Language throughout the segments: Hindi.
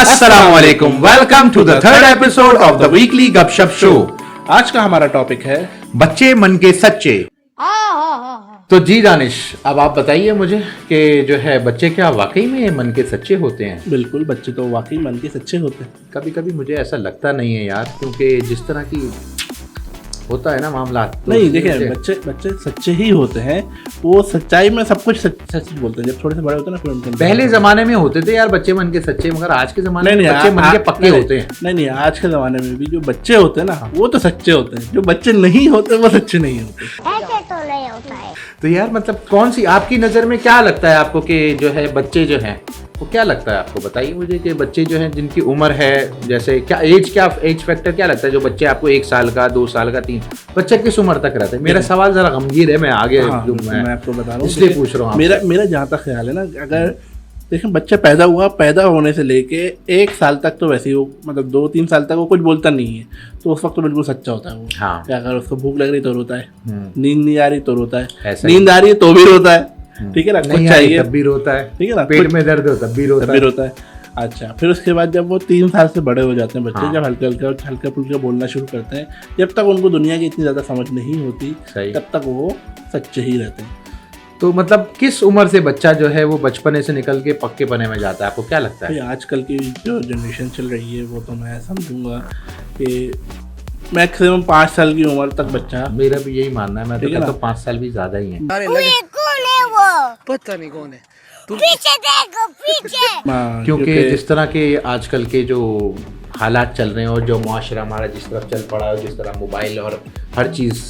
अस्सलामुअलैकुम, welcome to the third episode of the weekly gupshup show. आज का हमारा टॉपिक है बच्चे मन के सच्चे। तो जी दानिश, अब आप बताइए मुझे कि जो है बच्चे क्या वाकई में मन के सच्चे होते हैं? बिल्कुल, बच्चे तो वाकई मन के सच्चे होते हैं। कभी कभी मुझे ऐसा लगता नहीं है यार, क्योंकि जिस तरह की होता है ना मामला, तो नहीं देखिए, बच्चे सच्चे ही होते हैं। वो सच्चाई में सब कुछ सच बोलते हैं। जब थोड़े से बड़े होते हैं ना, फिर उनके पहले जमाने में होते थे यार बच्चे मन के सच्चे, मगर आज के जमाने में बच्चे मन के पक्के होते हैं। नहीं, आज के जमाने में भी जो बच्चे होते हैं ना, वो तो सच्चे होते हैं। जो बच्चे नहीं होते वो सच्चे नहीं होते। ऐसे तो नहीं होता है। तो यार मतलब कौन सी आपकी नज़र में क्या लगता है आपको कि जो है बच्चे जो हैं वो क्या लगता है आपको? बताइए मुझे कि बच्चे जो हैं जिनकी उम्र है, जैसे क्या एज फैक्टर क्या लगता है? जो बच्चे आपको 1 साल का, 2 साल का, 3 बच्चे किस उम्र तक रहते हैं? मेरा सवाल जरा गंभीर है, मैं आगे मैं आपको बता रहा हूँ, इसलिए पूछ रहा हूँ। मेरा जहाँ तक ख्याल है ना, अगर देखें बच्चा पैदा होने से लेके 1 साल तक तो वैसे ही वो, मतलब 2-3 साल तक वो कुछ बोलता नहीं है, तो उस वक्त तो बिल्कुल सच्चा होता है वो। हाँ। कि अगर उसको भूख लग रही तो रोता है, नींद नहीं आ रही तो रोता है, ऐसा ही। नींद आ रही है तो भी रोता है, ठीक है ना, कुछ चाहिए तब भी रोता है, ठीक है ना, पेट में दर्द हो तब भी रोता है। अच्छा, फिर उसके बाद जब वो 3 साल से बड़े हो जाते हैं बच्चे, हाँ। जब हल्का फुल्का बोलना शुरू करते हैं, जब तक उनको दुनिया की इतनी ज़्यादा समझ नहीं होती, सही। तब तक वो सच्चे ही रहते हैं। तो मतलब किस उम्र से बच्चा जो है वो बचपने से निकल के पक्के पने में जाता है, आपको क्या लगता है? भाई आजकल की जो जनरेशन चल रही है, वो तो मैं समझूंगा कि मैक्सिमम 5 साल की उम्र तक बच्चा। मेरा भी यही मानना है, मैं तो ठीक है कहता ना? हूँ 5 साल भी ज्यादा ही है। कौन है वो? पता नहीं कौन है। पीछे देखो, पीछे। हाँ, क्योंकि जिस तरह के आजकल के जो हालात चल रहे हैं और जो मुआशरा हमारा जिस तरफ चल पड़ा है, जिस तरह मोबाइल और हर चीज़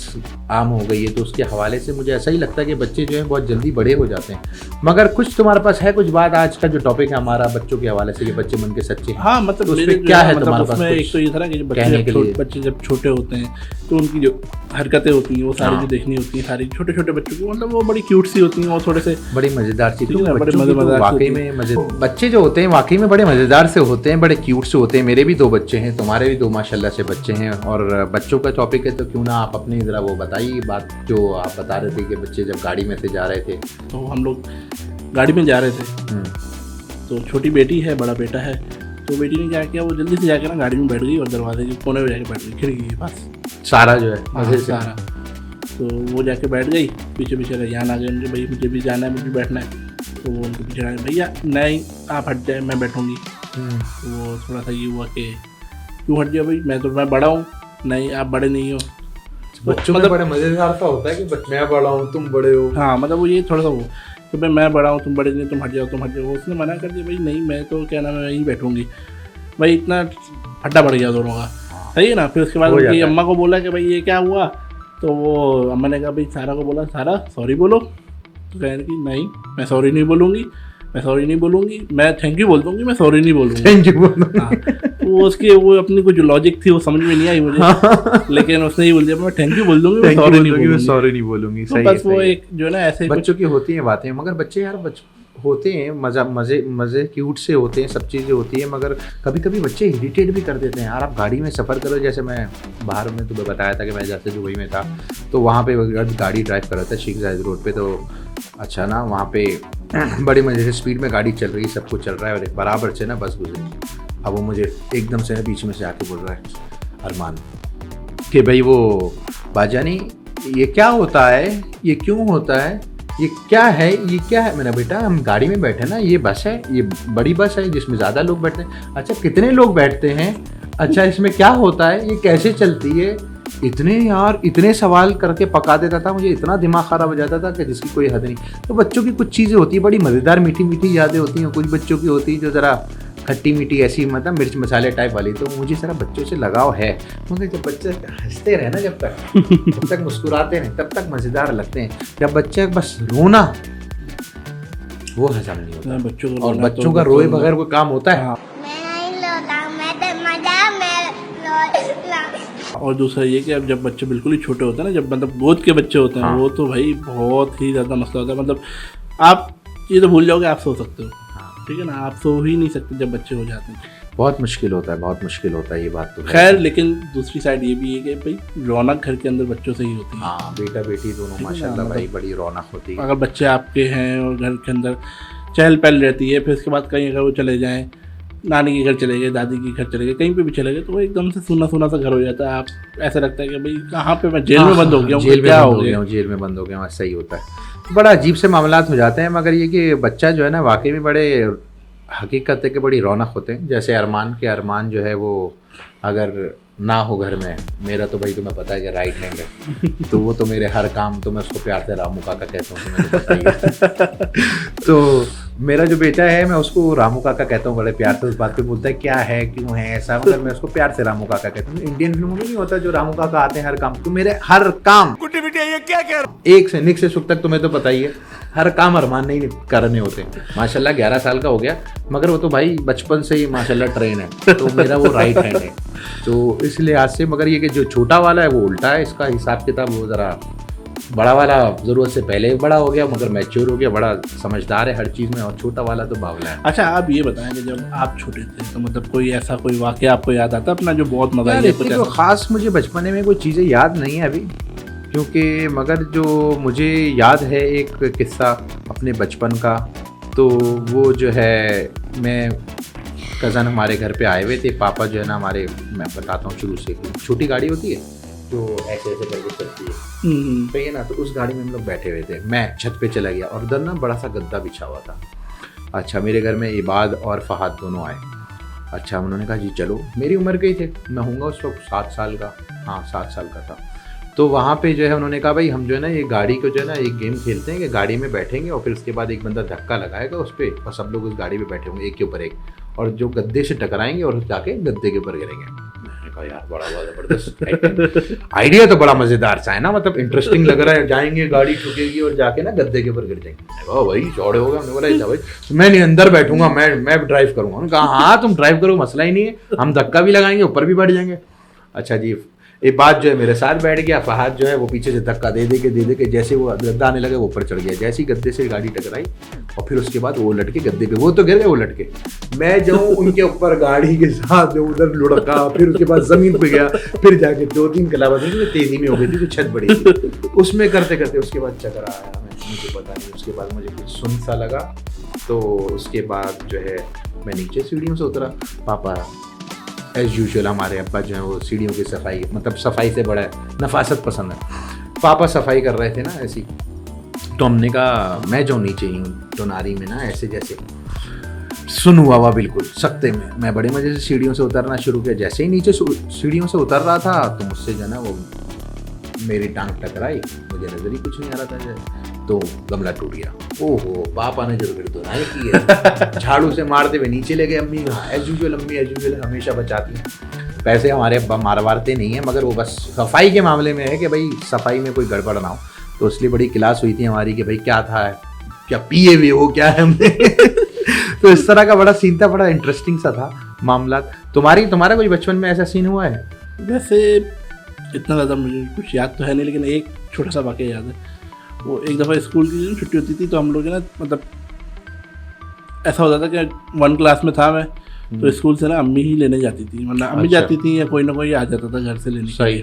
आम हो गई है, तो उसके हवाले से मुझे ऐसा ही लगता है कि बच्चे जो हैं बहुत जल्दी बड़े हो जाते हैं। मगर कुछ तुम्हारे पास है कुछ बात, आज का जो टॉपिक है हमारा बच्चों के हवाले से, कि बच्चे मन के सच्चे हैं। हाँ, मतलब तो उस मेरे पे क्या है मतलब तुम्हारे पास उसमें कुछ एक तो ये था ना कि कहने के लिए? बच्चे जब छोटे होते हैं तो उनकी जो हरकतें होती हैं वो सारी हाँ। जो देखनी होती हैं, सारी छोटे छोटे बच्चों की, मतलब वो बड़ी क्यूट सी होती हैं और थोड़े से बड़ी मज़ेदार चीज़। ठीक है ना, बड़े बच्चों की तो मज़ेदार वाकई होती में मजे, बच्चे जो होते हैं वाकई में बड़े मज़ेदार से होते हैं, बड़े क्यूट से होते हैं। मेरे भी 2 बच्चे हैं, तुम्हारे भी 2 माशाल्लाह से बच्चे हैं। और बच्चों का टॉपिक है तो क्यों ना आप अपनी ज़रा वो बताइए बात जो आप बता रहे थे कि बच्चे जब गाड़ी में से जा रहे थे। तो हम लोग गाड़ी में जा रहे थे, तो छोटी बेटी है, बड़ा बेटा है। तो बेटी ने क्या किया, वो जल्दी से जाकर ना गाड़ी में बैठ गई और दरवाजे के कोने में जाके बैठ गई, खिड़की के पास। सारा जो है मजे से। सारा। तो वो जाके बैठ गई, पीछे पीछे रेयान आ गए उनके, भाई मुझे भी जाना है, मुझे भी बैठना है। तो वो उनके पीछे आए, भैया नहीं आप हट जाए, मैं बैठूंगी। तो वो थोड़ा सा ये हुआ कि क्यों हट जाओ भाई, मैं बड़ा हूँ। नहीं आप बड़े नहीं हो। बच्चों में बड़े मजेदार सा होता है कि मैं बड़ा हूँ तुम बड़े हो। हाँ, मतलब वो ये थोड़ा सा वो कि भाई मैं बड़ा हूँ, तुम बड़े नहीं, तुम हट जाओ। उसने मना कर दिया, भाई नहीं मैं तो क्या नाम है, मैं यहीं बैठूंगी। भाई इतना हड्डा बढ़ गया दोनों का, सही है ना। फिर उसके बाद उनकी अम्मा को बोला कि भाई ये क्या हुआ, तो वो अम्मा ने कहा भाई सारा को बोला, सारा सॉरी बोलो। तो कह रही कि नहीं मैं सॉरी नहीं बोलूँगी, मैं थैंक यू बोल दूँगी, मैं सॉरी नहीं बोलूँगी। थैंक यू बोलो। हाँ, वो उसकी वो अपनी कुछ लॉजिक थी वो समझ में नहीं आई मुझे, लेकिन उसने ही बोल दिया मैं थैंक यू बोल दूँगी, मैं सॉरी नहीं बोलूँगी। सही बस है, वो सही एक जो है ना ऐसे बच्चों की होती हैं बातें। मगर बच्चे यार होते हैं मज़े क्यूट से होते हैं, सब चीज़ें होती हैं। मगर कभी कभी बच्चे इरिटेट भी कर देते हैं यार। आप गाड़ी में सफ़र करो, जैसे मैं बाहर में तुम्हें बताया था कि मैं जैसे दुबई में था, तो वहाँ पे गाड़ी ड्राइव कर रहा था शेख जायद रोड पे। तो अच्छा ना, वहाँ पे बड़ी मज़े से स्पीड में गाड़ी चल रही है, सब कुछ चल रहा है, और एक बराबर से ना बस गुजरी। अब वो मुझे एकदम से बीच में से आके बोल रहा है अरमान कि भाई वो बाजानी ये क्या होता है, ये क्यों होता है, ये क्या है, ये क्या है। मैंने बेटा हम गाड़ी में बैठे ना, ये बस है, ये बड़ी बस है जिसमें ज़्यादा लोग बैठते हैं। अच्छा कितने लोग बैठते हैं, अच्छा इसमें क्या होता है, ये कैसे चलती है। इतने सवाल करके पका देता था, मुझे इतना दिमाग ख़राब हो जाता था कि जिसकी कोई हद नहीं। तो बच्चों की कुछ चीज़ें होती है बड़ी मज़ेदार, मीठी मीठी यादें होती हैं। कुछ बच्चों की होती है जो ज़रा खट्टी मीठी ऐसी, मतलब मिर्च मसाले टाइप वाली। तो मुझे सारा बच्चों से लगाव है, क्योंकि जब बच्चे हंसते रहे ना, जब तक मुस्कुराते रहे तब तक मज़ेदार लगते हैं। जब बच्चे बस रोना वो हजम नहीं होता बच्चों और बच्चों का रोए बगैर कोई काम होता है? मैं नहीं लोटा, मैं तो मजा में लोटा। और दूसरा ये कि अब जब बच्चे बिल्कुल ही छोटे होते हैं ना, जब मतलब गोद के बच्चे होते हैं, हाँ। वो तो भाई बहुत ही ज़्यादा मसला होता है। मतलब आप ये तो भूल जाओगे आप सो सकते हो, ठीक है ना, आप सो ही नहीं सकते जब बच्चे हो जाते हैं। बहुत मुश्किल होता है, ये बात तो खैर, लेकिन दूसरी साइड ये भी है कि भाई रौनक घर के अंदर बच्चों से ही होती है। हाँ, बेटा बेटी दोनों माशाल्लाह भाई बड़ी रौनक होती है। अगर बच्चे आपके हैं और घर के अंदर चहल पहल रहती है, फिर उसके बाद कहीं अगर वो चले जाएं नानी के घर चले गए, दादी के घर चले गए, कहीं पे भी चले गए, तो वो एकदम से सूना सूना सा घर हो जाता है। आप ऐसा लगता है कि भाई कहाँ पे मैं जेल में बंद हो गया हूँ, जेल में क्या बंद हो गया हूँ, जेल में बंद हो गया हूँ, सही होता है। बड़ा अजीब से मामलात हो जाते हैं, मगर ये कि बच्चा जो है ना वाकई में बड़े हकीकत है कि बड़ी रौनक होते हैं। जैसे अरमान जो है वो अगर ना हो घर में, मेरा तो भाई तुम्हें पता है कि राइट हैंड है, तो वो तो मेरे हर काम, तो मैं उसको प्यार से रामू काका कहता हूँ, तुम्हें तो पता ही है। तो मेरा जो बेटा है मैं उसको रामू काका कहता हूँ बड़े प्यार से। उस बात पे बोलता है क्या है, क्यों है ऐसा, मगर मैं उसको प्यार से रामू काका कहता हूँ। इंडियन फिल्मों में नहीं होता जो रामू काका आते हैं हर काम, तो मेरे हर काम एक से निक से सुख तक तुम्हें तो पता ही है, हर काम अरमान नहीं करने होते। माशाल्लाह 11 साल का हो गया, मगर वो तो भाई बचपन से ही माशाल्लाह ट्रेन है, तो मेरा वो राइट हैंड है। तो इस लिहाज से, मगर ये कि जो छोटा वाला है वो उल्टा है, इसका हिसाब किताब वो ज़रा, बड़ा वाला ज़रूरत से पहले बड़ा हो गया, मगर मैच्योर हो गया, बड़ा समझदार है हर चीज़ में, और छोटा वाला तो बावला है। अच्छा आप ये बताएं कि जब आप छोटे थे तो मतलब कोई ऐसा कोई वाक़या आपको याद आता अपना जो बहुत मज़ा आया? कुछ तो ख़ास मुझे बचपने में कोई चीज़ें याद नहीं है अभी, क्योंकि मगर जो मुझे याद है एक किस्सा अपने बचपन का, तो वो जो है मैं कज़न हमारे घर पे आए हुए थे, पापा जो है ना हमारे, मैं बताता हूँ शुरू से, छोटी गाड़ी होती है जो ऐसे ऐसे करके चलती है, तो ये ना, तो उस गाड़ी में हम लोग बैठे हुए थे, मैं छत पे चला गया और उधर ना बड़ा सा गद्दा बिछा हुआ था। अच्छा मेरे घर में इबाद और फहाद दोनों आए। अच्छा उन्होंने कहा जी चलो, मेरी उम्र के ही थे, मैं हूँगा उस वक्त 7 साल का, हाँ 7 साल का था। तो वहाँ पे जो है उन्होंने कहा भाई हम जो है ना ये गाड़ी को जो है ना एक गेम खेलते हैं कि गाड़ी में बैठेंगे और फिर उसके बाद एक बंदा धक्का लगाएगा उस पर और सब लोग उस गाड़ी में बैठे होंगे एक के ऊपर एक, और जो गद्दे से टकराएंगे और जाके गद्दे के ऊपर गिरेंगे। मैंने कहा यार बड़ा ज़बरदस्त आइडिया, तो बड़ा मज़ेदार सा है ना, मतलब इंटरेस्टिंग लग रहा है, जाएंगे गाड़ी ठुकेगी और जाके ना गद्दे के ऊपर गिर जाएंगे। भाई चौड़े हो गए, हमने बोला ऐसा भाई मैं नहीं अंदर बैठूंगा, मैं ड्राइव करूँगा। उन्होंने कहा हाँ तुम ड्राइव करो, मसला ही नहीं है, हम धक्का भी लगाएंगे ऊपर भी बैठ जाएंगे। अच्छा जी एक बात जो है मेरे साथ बैठ गया, फहाद जो है वो पीछे से धक्का दे दे के जैसे वो गद्दा आने लगा वो ऊपर चढ़ गया, जैसे ही गद्दे से गाड़ी टकराई और फिर उसके बाद वो लटके गद्दे पे, वो तो गिर गए वो लटके, मैं जाऊँ उनके ऊपर गाड़ी के साथ जो उधर लुढ़का, फिर उसके बाद जमीन पे गया, फिर जाके 2-3 कलावती में तेजी में हो गई थी, तो छत बड़ी थी, उसमें करते करते उसके बाद चक्कर आया, मुझे पता नहीं, उसके बाद मुझे कुछ सुन सा लगा, तो उसके बाद जो है मैं नीचे सीढ़ियों से उतरा। पापा एज यूजुअल हमारे अब्बा जो है वो सीढ़ियों की सफाई, मतलब सफाई से बड़ा नफासत पसंद है, पापा सफाई कर रहे थे ना ऐसी, तो हमने कहा मैं जो नीचे ही हूँ टोनारी में ना ऐसे जैसे सुन हुआ बिल्कुल सख्ते में, मैं बड़े मज़े से सीढ़ियों से उतरना शुरू किया। जैसे ही नीचे सीढ़ियों से उतर रहा था तो मुझसे जो है ना वो मेरी टांग टकराई, मुझे नजर ही कुछ नहीं आ रहा था, तो गमला टूट गया। ओहो पापा ने जरूर तो नहीं की है, झाड़ू से मारते हुए नीचे ले गए। अम्मी एज यूजुअल, अम्मी एज यूजुअल हमेशा बचाती हैं, पैसे हमारे अब्बा मारवारते नहीं है, मगर वो बस सफाई के मामले में है कि भाई सफाई में कोई गड़बड़ ना हो, तो इसलिए बड़ी क्लास हुई थी हमारी कि भाई क्या था, क्या पिए हुए हो क्या है हमने तो इस तरह का बड़ा सीन था, बड़ा इंटरेस्टिंग सा था मामला। तुम्हारा कोई बचपन में ऐसा सीन हुआ है? वैसे इतना ज़्यादा मुझे कुछ याद तो है नहीं, लेकिन एक छोटा सा वाक़या याद है। वो एक दफ़ा स्कूल की छुट्टी होती थी तो हम लोग ना मतलब ऐसा होता था कि 1 क्लास में था मैं, तो स्कूल से ना अम्मी ही लेने जाती थी, वरना अम्मी जाती थी या कोई ना कोई आ जाता था घर से लेने के लिए।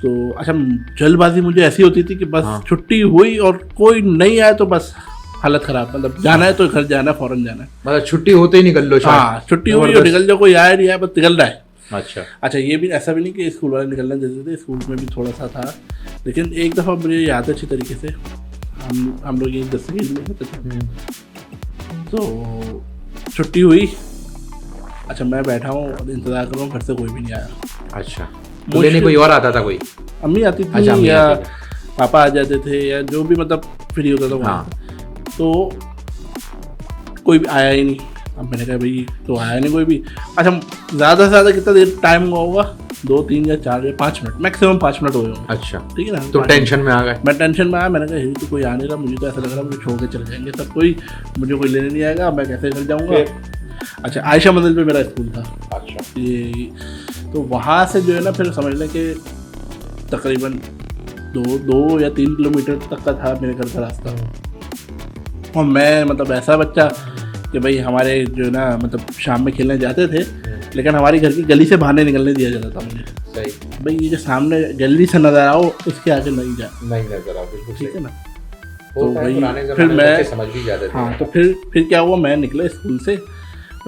तो अच्छा जल्दबाजी मुझे ऐसी होती थी कि बस छुट्टी हुई और कोई नहीं आया तो बस हालत ख़राब, मतलब जाना है तो घर जाना है, फ़ौरन जाना है, मतलब छुट्टी होते ही निकल लो। हाँ छुट्टी हुई और निकल जाओ, कोई आया नहीं आया बस निकल रहा है। अच्छा ये भी ऐसा भी नहीं कि स्कूल वाले निकलने देते थे, स्कूल में भी थोड़ा सा था, लेकिन एक दफ़ा मुझे याद है अच्छी तरीके से, हम लोग ये 10वीं में होते थे, तो छुट्टी हुई, अच्छा मैं बैठा हूँ और इंतज़ार कर रहा हूँ, घर से कोई भी नहीं आया। अच्छा बोले नहीं कोई और आता था? कोई अम्मी आती थी, अच्छा, या पापा आ जाते थे, या जो भी मतलब फ्री होता था वहाँ, तो कोई भी आया ही नहीं। अब मैंने कहा भाई तो आया नहीं कोई भी। अच्छा ज़्यादा से ज़्यादा कितना देर टाइम हुआ होगा, 2, 3 या 4 या 5 मिनट, मैक्सिमम 5 मिनट हुए होंगे। अच्छा ठीक है ना, तो टेंशन में आ गए? मैं टेंशन में आया, मैंने कहा यही तो कोई आ नहीं रहा, मुझे तो ऐसा लग रहा है मुझे छोड़ के चले जाएंगे सब कोई, मुझे कोई लेने नहीं आएगा, मैं कैसे घर जाऊँगा। अच्छा आयशा मंदिर पे मेरा स्कूल था। अच्छा ये तो वहाँ से जो है ना फिर समझ लें कि तकरीबन 2 या 3 किलोमीटर तक का था मेरे घर का रास्ता, और मैं मतलब ऐसा बच्चा कि भाई हमारे जो है ना मतलब शाम में खेलने जाते थे, लेकिन हमारी घर की गली से बाहर नहीं निकलने दिया जाता था मुझे। सही भाई ये जो सामने गली से नजर आओ इसके आगे नहीं नजर आओ, बिल्कुल ठीक है ना। तो भाई भाई फिर मैं समझ भी जाते थे। हाँ तो फिर क्या हुआ, मैं निकला स्कूल से,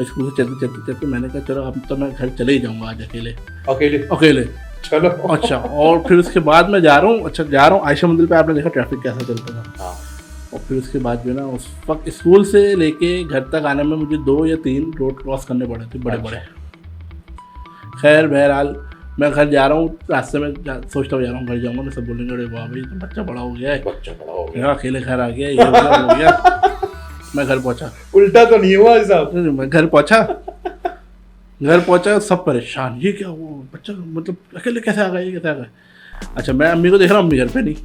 और स्कूल से चलते मैंने कहा चलो अब तो मैं घर चले ही जाऊँगा आज अकेले अकेले चलो। अच्छा, और फिर उसके बाद मैं जा रहा हूँ आयशा मंदिर पे, आपने देखा ट्रैफिक कैसा चलता था। हाँ। और फिर उसके बाद जो है ना उस वक्त स्कूल से लेके घर तक आने में मुझे 2 या 3 रोड क्रॉस करने पड़े थे बड़े बड़े। खैर बहरहाल मैं घर जा रहा हूँ, रास्ते में सोचता हुआ जा रहा हूँ घर जाऊँगा, मैं सब बोलेंगे अरे वाह भाई तो बच्चा बड़ा हो गया है, अकेले घर आ गया, ये हो गया। मैं घर पहुँचा, उल्टा तो नहीं हुआ साहब। मैं घर पहुँचा सब परेशान, ये क्या हुआ बच्चा, मतलब अकेले कैसे आ गया, ये कैसे आ गया। अच्छा, मैं अम्मी को देख रहा हूँ, अम्मी घर पे नहीं।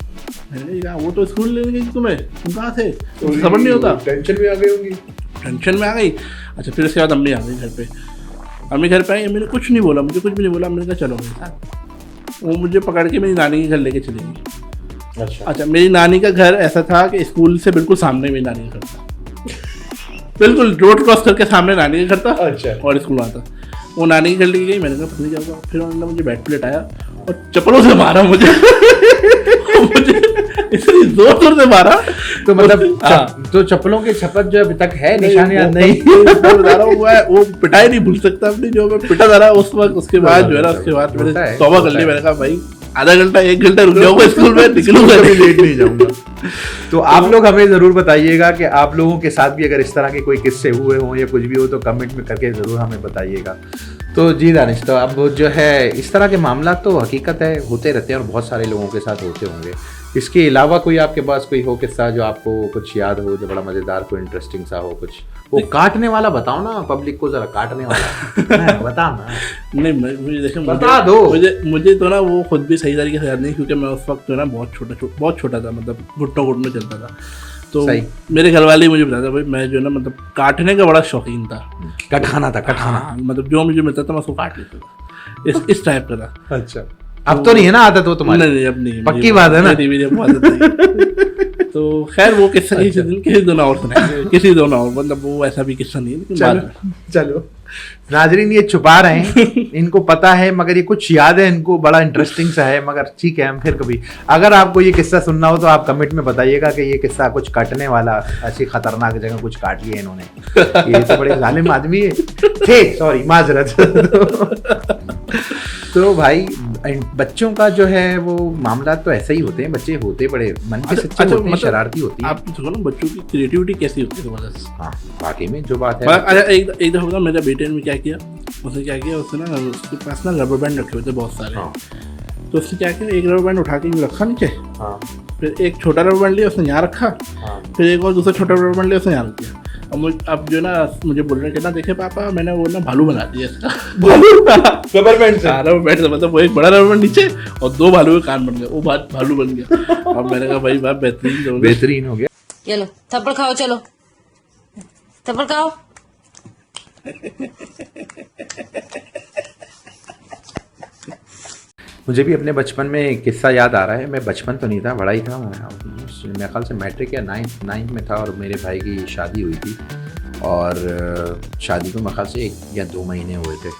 मैंने कहा वो तो स्कूल लेने गई तुम्हें, तुम कहाँ थे, खबर नहीं होता। टेंशन में आ गई होंगी। टेंशन में आ गई। अच्छा, फिर उसके बाद अम्मी आ गई घर पे। अम्मी घर पे आई, अम्मी ने कुछ नहीं बोला, मुझे कुछ भी नहीं बोला। मैंने कहा चलो मेरे साथ। वो मुझे पकड़ के मेरी नानी के घर लेके चली गई। अच्छा, मेरी नानी का घर ऐसा था कि स्कूल से बिल्कुल सामने मेरी नानी का घर था, बिल्कुल रोड क्रॉस करके सामने नानी का घर था। अच्छा। और स्कूल वहाँ था। वो नानी के घर लेके गई, मैंने कहा पता नहीं क्या हुआ। फिर उन्होंने मुझे बेड पे लेटाया और चप्पलों से मारा मुझे। इतनी जोर से मारा तो मतलब तो चप्पलों की छपत जो अभी तक है निशान याद नहीं। बता रहा हूँ वो पिटाई नहीं भूल सकता अपनी, जो मैं पिटा जा रहा उस वक्त। उसके बाद जो है ना, उसके बाद मैंने तौबा कर ली। मैंने कहा भाई आधा घंटा 1 घंटा रुक जाऊंगा स्कूल में, निकलूंगा कभी लेट नहीं जाऊंगा। तो आप लोग हमें जरूर बताइएगा कि आप लोगों के साथ भी अगर इस तरह के कोई किस्से हुए हों या कुछ भी हो तो कमेंट में करके जरूर हमें बताइएगा। तो जी दानिश, तो अब जो है इस तरह के मामला तो हकीकत है होते रहते हैं और बहुत सारे लोगों के साथ होते होंगे। इसके अलावा कोई आपके पास कोई हो किस्सा जो आपको कुछ याद हो, जो बड़ा मजेदार, कोई इंटरेस्टिंग सा हो कुछ? वो काटने वाला बताओ ना, पब्लिक को जरा काटने वाला बताओ ना। नहीं, मुझे देखें, बता दो। मुझे तो ना वो खुद भी सही तरीके से याद नहीं, क्योंकि मैं उस वक्त जो है ना बहुत छोटा था, मतलब घुटनों में चलता था। तो मेरे घर वाले मुझे बताते भाई, मैं जो है ना मतलब काटने का बड़ा शौकीन था। कटाना था, कटाना, मतलब जो मुझे मिलता था मैं उसको काट लेता था, इस टाइप का था। अच्छा, अब तो नहीं है ना आदत वो तुम्हारी? नहीं, अब नहीं, पक्की बात है ना? मेरी आदत नहीं। तो खैर वो किस्सा किसी दिन और सुनाएंगे, किसी दिन और, मतलब वो ऐसा भी किस्सा नहीं है। चलो नाजरीन, ये छुपा रहे हैं, इनको पता है मगर ये कुछ याद है इनको, बड़ा इंटरेस्टिंग सा है। मगर ठीक है, हम फिर कभी अगर आपको ये किस्सा सुनना हो तो आप कमेंट में बताइएगा कि ये किस्सा कुछ काटने वाला, ऐसी खतरनाक जगह कुछ काट लिया इन्होंने। ये तो बड़े जालिम आदमी थे, सॉरी माजरत। तो भाई बच्चों का जो है वो मामला तो ऐसा ही होते हैं, बच्चे होते बड़े मन के सच्चे होते हैं, शरारती होती है। आप देखो ना बच्चों की क्रिएटिविटी कैसी होती है जबरदस्त। हाँ वाकई में जो बात है। अच्छा, एक दफा मेरे बेटे ने क्या किया, उसने ना उसके पास ना रबर बैंड रखे हुए थे बहुत सारे। हाँ। तो उसने क्या किया, एक रबर बैंड उठा के रखा नीचे। हाँ। फिर एक छोटा रबर बैंड लिया, उसने यहाँ रखा। हाँ। फिर एक और दूसरा छोटा रबर बैंड लिया, उसने यहाँ रख दिया। अब जो ना मुझे बोल रहे ना, देखे पापा मैंने वो ना भालू बना दिया इसका। रबर बैंड से? रबर बैंड से, मतलब वो एक बड़ा रबर बैंड नीचे और 2 भालू के कान बन गए, वो भालू बन गया। अब मैंने कहा भाई बाप बेहतरीन हो गया। चलो थप्पड़ खाओ, चलो थप्पड़ खाओ। मुझे भी अपने बचपन में एक किस्सा याद आ रहा है। मैं बचपन तो नहीं था, बड़ा ही था, मेरे ख्याल से मैट्रिक या नाइन्थ में था और मेरे भाई की शादी हुई थी। और शादी को मेरे ख्याल से 1 या 2 महीने हुए थे।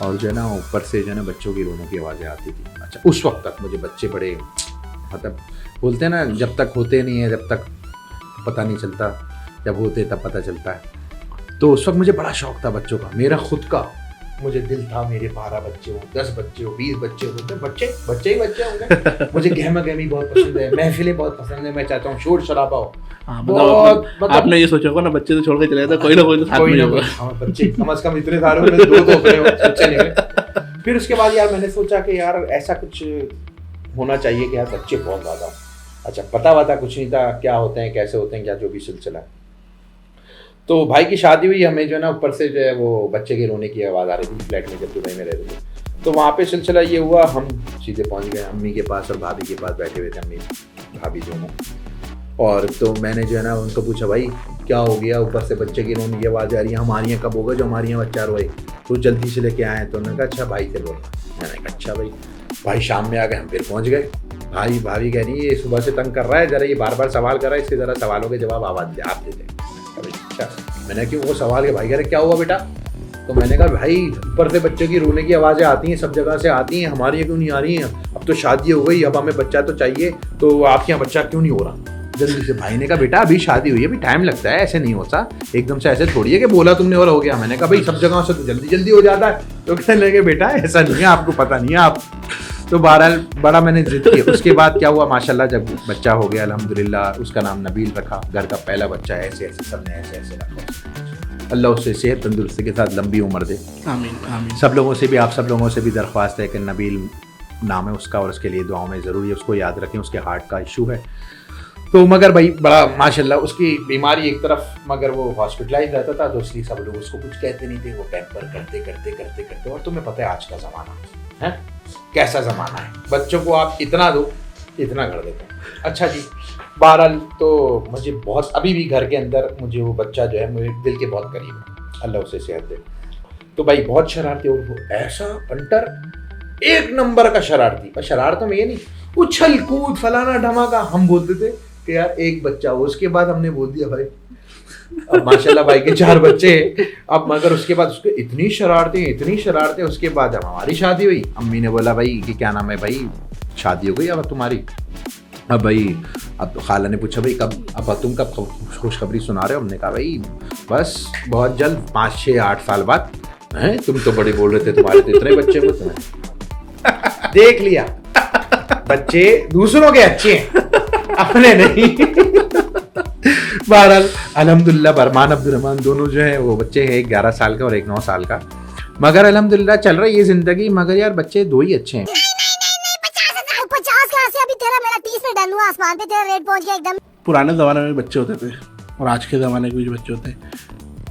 और जो है ना ऊपर से जो है ना बच्चों की रोने की आवाज़ें आती थी। अच्छा, उस वक्त तक मुझे बच्चे बड़े, मतलब बोलते हैं ना, जब तक होते नहीं है जब तक पता नहीं चलता, जब होते तब पता चलता है। तो उस वक्त मुझे बड़ा शौक था बच्चों का, मेरा खुद का। मुझे दिल था मेरे 12 बच्चे हो, 10 बच्चे हो, 20 बच्चे हो, तो बच्चे ही होंगे। मुझे गहमा गहमी बहुत पसंद है, महफिलें बहुत पसंद है, मैं चाहता हूँ शोर शराबा हो। मतलब आपने ये सोचा होगा ना, बच्चे तो छोड़ के चले जाते, कोई ना कोई तो साथ में होगा। बच्चे कम से कम इतने सारे में 2 तो बच्चे निकले। फिर उसके बाद यार मैंने सोचा कि यार ऐसा कुछ होना चाहिए कि यार बच्चे बहुत ज़्यादा। अच्छा, पता कुछ नहीं था क्या होते हैं, कैसे होते हैं, क्या जो भी सिलसिला। तो भाई की शादी हुई, हमें जो है ना ऊपर से जो है वो बच्चे के रोने की आवाज़ आ रही थी फ्लैट में, जब दुबई में रहते थे। तो वहाँ पे सिलसिला ये हुआ, हम सीधे पहुँच गए अम्मी के पास और भाभी के पास बैठे हुए थे, अम्मी भाभी जो हैं। और तो मैंने जो है ना उनको पूछा, भाई क्या हो गया, ऊपर से बच्चे की रोने की आवाज़ आ रही है, हमारे यहाँ कब होगा जो हमारे यहाँ बच्चा रोए, तो जल्दी से लेके आए। तो उन्होंने कहा अच्छा भाई से बोलना। मैंने कहा अच्छा भाई शाम में आ गए, हम फिर पहुँच गए। भाभी कह रही है ये सुबह से तंग कर रहा है, ज़रा ये बार बार सवाल कर रहा है, इसके ज़रा सवालों के जवाब आवाज़ आप दे दें। अच्छा, मैंने क्यों, वो सवाल के भाई कह रहे क्या हुआ बेटा? तो मैंने कहा भाई ऊपर से बच्चे की रोने की आवाज़ें आती हैं, सब जगह से आती हैं, हमारे यहाँ क्यों नहीं आ रही हैं? अब तो शादी हो गई, अब हमें बच्चा तो चाहिए, तो आपके यहाँ बच्चा क्यों नहीं हो रहा? जल्दी से। भाई ने कहा बेटा अभी शादी हुई है, अभी टाइम लगता है, ऐसे नहीं होता एकदम से, ऐसे थोड़ी है कि बोला तुमने और हो गया। मैंने कहा भाई सब जगहों से तो जल्दी जल्दी हो जाता है। तो कहने लगे बेटा ऐसा नहीं है, आपको पता नहीं है आप। तो बहरहाल बड़ा मैंने जिद की। उसके बाद क्या हुआ माशाल्लाह, जब बच्चा हो गया अल्हम्दुलिल्लाह, उसका नाम नबील रखा, घर का पहला बच्चा, ऐसे ऐसे सबने ऐसे ऐसे रखा। अल्लाह उससे सेहत तंदुरुस्ती के साथ लंबी उम्र दे। आमीन आमीन। सब लोगों से भी, आप सब लोगों से भी दरख्वास्त है कि नबील नाम है उसका और उसके लिए दुआओं में ज़रूरी है, उसको याद रखें, उसके हार्ट का इशू है। तो मगर भाई बड़ा माशाल्लाह उसकी बीमारी एक तरफ, मगर वो हॉस्पिटलाइज रहता था, तो इसलिए सब लोग उसको कुछ कहते नहीं थे, वो पैम्पर करते करते करते करते। और तुम्हें पता है आज का ज़माना है कैसा ज़माना है, बच्चों को आप इतना दो इतना कर देते हैं। अच्छा जी, बहरहाल तो मुझे बहुत, अभी भी घर के अंदर मुझे वो बच्चा जो है मेरे दिल के बहुत करीब है, अल्लाह उसे सेहत दे। तो भाई बहुत शरारती, और वो ऐसा अंटर एक नंबर का शरारती। पर शरारतों में ये नहीं उछल कूद फलाना धमाका, हम बोलते थे कि यार एक बच्चा हो। उसके बाद हमने बोल दिया भाई अब माशाल्लाह भाई के 4 बच्चे हैं अब, मगर उसके बाद उसके इतनी शरारतें। उसके बाद जब हमारी शादी हुई, अम्मी ने बोला भाई कि क्या नाम है भाई, शादी हो गई अब तुम्हारी। अब भाई अब तो खाला ने पूछा भाई कब, अब तुम कब खुशखबरी सुना रहे हो? हमने कहा भाई बस बहुत जल्द, 5, 6, 8 साल बाद। हैं तुम तो बड़े बोल रहे थे तुम्हारे तो इतने बच्चे हुए तुम्हें। देख लिया बच्चे दूसरों के अच्छे हैं, अपने नहीं। बहरहाल अल्हम्दुलिल्लाह बरमान अब्दुर्रहमान दोनों जो है वो बच्चे हैं, एक 11 साल का और एक 9 साल का। मगर अल्हम्दुलिल्लाह चल रही है जिंदगी। मगर यार बच्चे 2 ही अच्छे हैं। 50 कहाँ से, अभी तेरा मेरा 30 में डन हुआ, आसमान पे तेरा रेट पहुंच गया एकदम। पुराने ज़माने में बच्चे होते थे और आज के ज़माने के जो बच्चे होते हैं,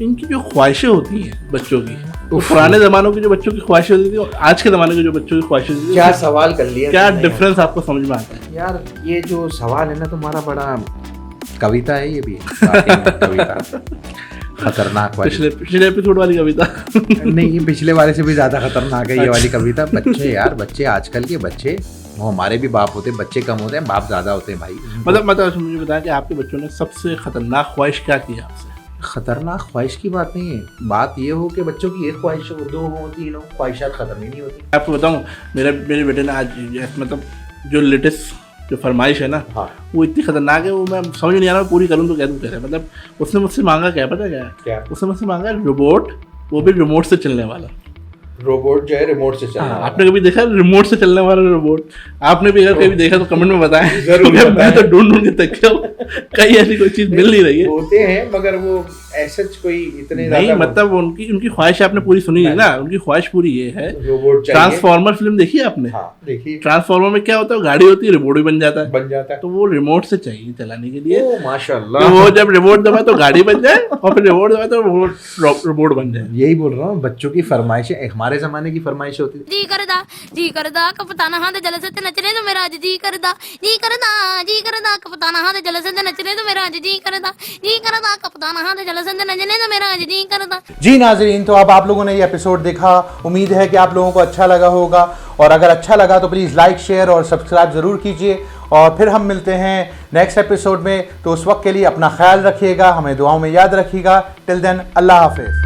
इनकी जो ख्वाहिशें होती हैं बच्चों की, तो पुराने ज़मानों की जो बच्चों की ख्वाहिशें होती थी और आज के ज़माने के जो बच्चों की ख्वाहिशें होती थी, क्या सवाल कर लिया क्या डिफरेंस आपको समझ में आता है? यार ये जो सवाल है ना तुम्हारा, बड़ा कविता है ये भी, वाकई में कविता खतरनाक वाली। पिछले एपिसोड वाली कविता नहीं, ये पिछले वाले से भी ज्यादा खतरनाक है ये वाली कविता। बच्चे यार, बच्चे आजकल के बच्चे, वो हमारे भी बाप होते, बच्चे कम होते हैं, बाप ज्यादा होते हैं भाई। मतलब मुझे बताया कि आपके बच्चों ने सबसे खतरनाक ख्वाहिश क्या की आपसे? खतरनाक ख्वाहिश की बात नहीं है, बात ये हो कि बच्चों की एक ख्वाहिश हो, 2 हो, 3 हो, ख्वाहिशात खत्म ही नहीं होती। आपको बताऊँ, मेरे बेटे ने आज मतलब जो लेटेस्ट जो फरमाइश है ना, हाँ, वो इतनी खतरनाक है, वो मैं समझ नहीं आ रहा पूरी करूँ तो क्या दूँ कैसे। मतलब उसने मुझसे मांगा क्या पता क्या? उसने मुझसे मांगा रोबोट, वो भी रिमोट से चलने वाला रोबोट जो है रिमोट से चलना। आपने कभी देखा रिमोट से चलने वाला रोबोट? आपने भी अगर कभी देखा तो कमेंट में बताएं। जरूर क्योंकि मैं तो ढूंढ के तक कहीं ऐसी कोई चीज मिल नहीं रही है। होते हैं मगर वो ऐसे कोई इतने नहीं, मतलब उनकी ख्वाहिश आपने पूरी सुनी है ना, उनकी ख्वाहिश पूरी ये है। रोबोट चाहिए। ट्रांसफॉर्मर फिल्म देखी है आपने? हाँ, देखी। ट्रांसफॉर्मर में क्या होता है, गाड़ी होती है, रिमोट भी बन जाता है। है तो वो रिमोट से चाहिए चलाने के लिए। ओ माशाल्लाह। तो वो जब रिमोट दबाए तो गाड़ी बन जाए और फिर रिमोट दबाए तो रोबोट बन जाए। यही बोल रहा हूँ, बच्चों की फरमाइशें हमारे जमाने की फरमाइश होती थी। जी करदा कपताना हाथ जल से नचने तो मेरा जी करदा कपताना हाथ जल से नचने तो मेरा जी करदा कपताना हाथ जल से नचने तो मेरा जी करदा। जी नाजरीन, तो अब आप लोगों ने ये एपिसोड देखा, उम्मीद है कि आप लोगों को अच्छा लगा होगा, और अगर अच्छा लगा तो प्लीज़ लाइक, शेयर और सब्सक्राइब ज़रूर कीजिए। और फिर हम मिलते हैं नेक्स्ट एपिसोड में, तो उस वक्त के लिए अपना ख्याल रखिएगा, हमें दुआओं में याद रखिएगा। टिल देन, अल्लाह हाफिज़।